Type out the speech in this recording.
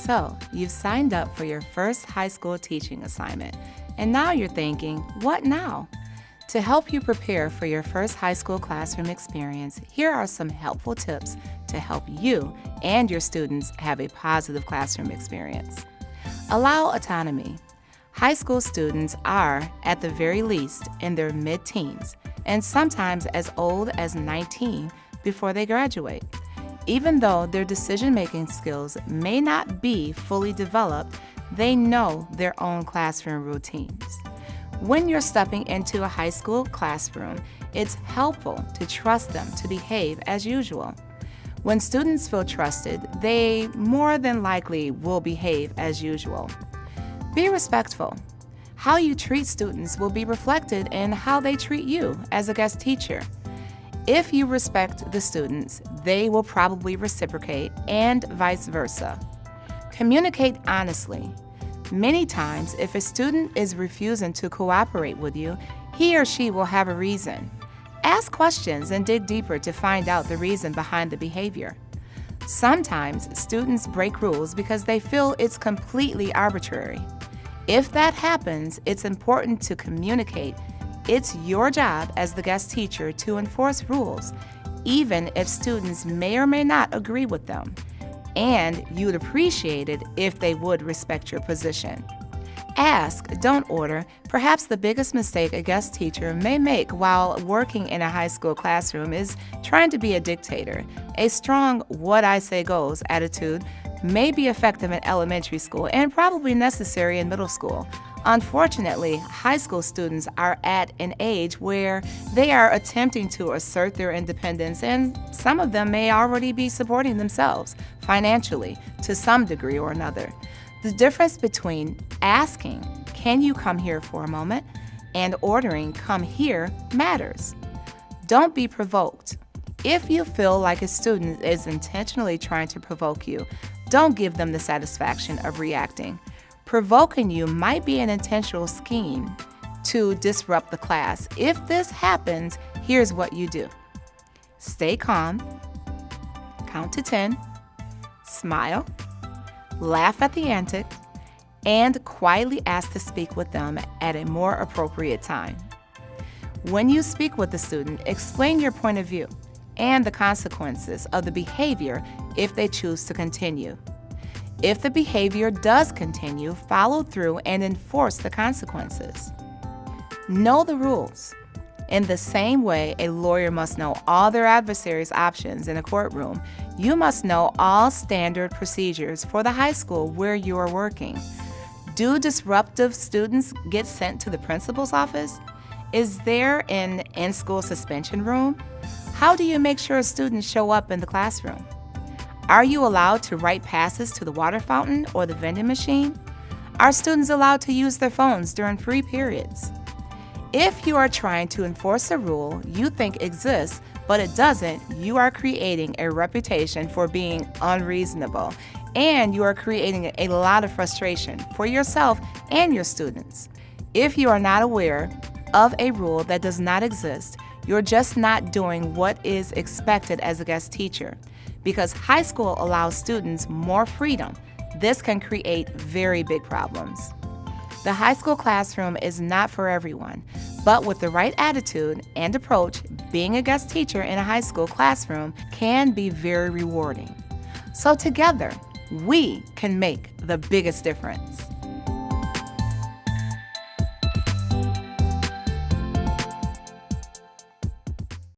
So, you've signed up for your first high school teaching assignment, and now you're thinking, what now? To help you prepare for your first high school classroom experience, here are some helpful tips to help you and your students have a positive classroom experience. Allow autonomy. High school students are, at the very least, in their mid-teens, and sometimes as old as 19 before they graduate. Even though their decision-making skills may not be fully developed, they know their own classroom routines. When you're stepping into a high school classroom, it's helpful to trust them to behave as usual. When students feel trusted, they more than likely will behave as usual. Be respectful. How you treat students will be reflected in how they treat you as a guest teacher. If you respect the students, they will probably reciprocate, and vice versa. Communicate honestly. Many times, if a student is refusing to cooperate with you, he or she will have a reason. Ask questions and dig deeper to find out the reason behind the behavior. Sometimes, students break rules because they feel it's completely arbitrary. If that happens, it's important to communicate. It's your job as the guest teacher to enforce rules, even if students may or may not agree with them. And you'd appreciate it if they would respect your position. Ask, don't order. Perhaps the biggest mistake a guest teacher may make while working in a high school classroom is trying to be a dictator. A strong "what I say goes" attitude may be effective in elementary school and probably necessary in middle school. Unfortunately, high school students are at an age where they are attempting to assert their independence, and some of them may already be supporting themselves financially to some degree or another. The difference between asking, "Can you come here for a moment?" and ordering, "Come here," matters. Don't be provoked. If you feel like a student is intentionally trying to provoke you, don't give them the satisfaction of reacting. Provoking you might be an intentional scheme to disrupt the class. If this happens, here's what you do. Stay calm, count to 10, smile, laugh at the antics, and quietly ask to speak with them at a more appropriate time. When you speak with the student, explain your point of view and the consequences of the behavior if they choose to continue. If the behavior does continue, follow through and enforce the consequences. Know the rules. In the same way a lawyer must know all their adversary's options in a courtroom, you must know all standard procedures for the high school where you are working. Do disruptive students get sent to the principal's office? Is there an in-school suspension room? How do you make sure students show up in the classroom? Are you allowed to write passes to the water fountain or the vending machine? Are students allowed to use their phones during free periods? If you are trying to enforce a rule you think exists, but it doesn't, you are creating a reputation for being unreasonable, and you are creating a lot of frustration for yourself and your students. If you are not aware of a rule that does not exist, you're just not doing what is expected as a guest teacher. Because high school allows students more freedom, this can create very big problems. The high school classroom is not for everyone, but with the right attitude and approach, being a guest teacher in a high school classroom can be very rewarding. So together, we can make the biggest difference.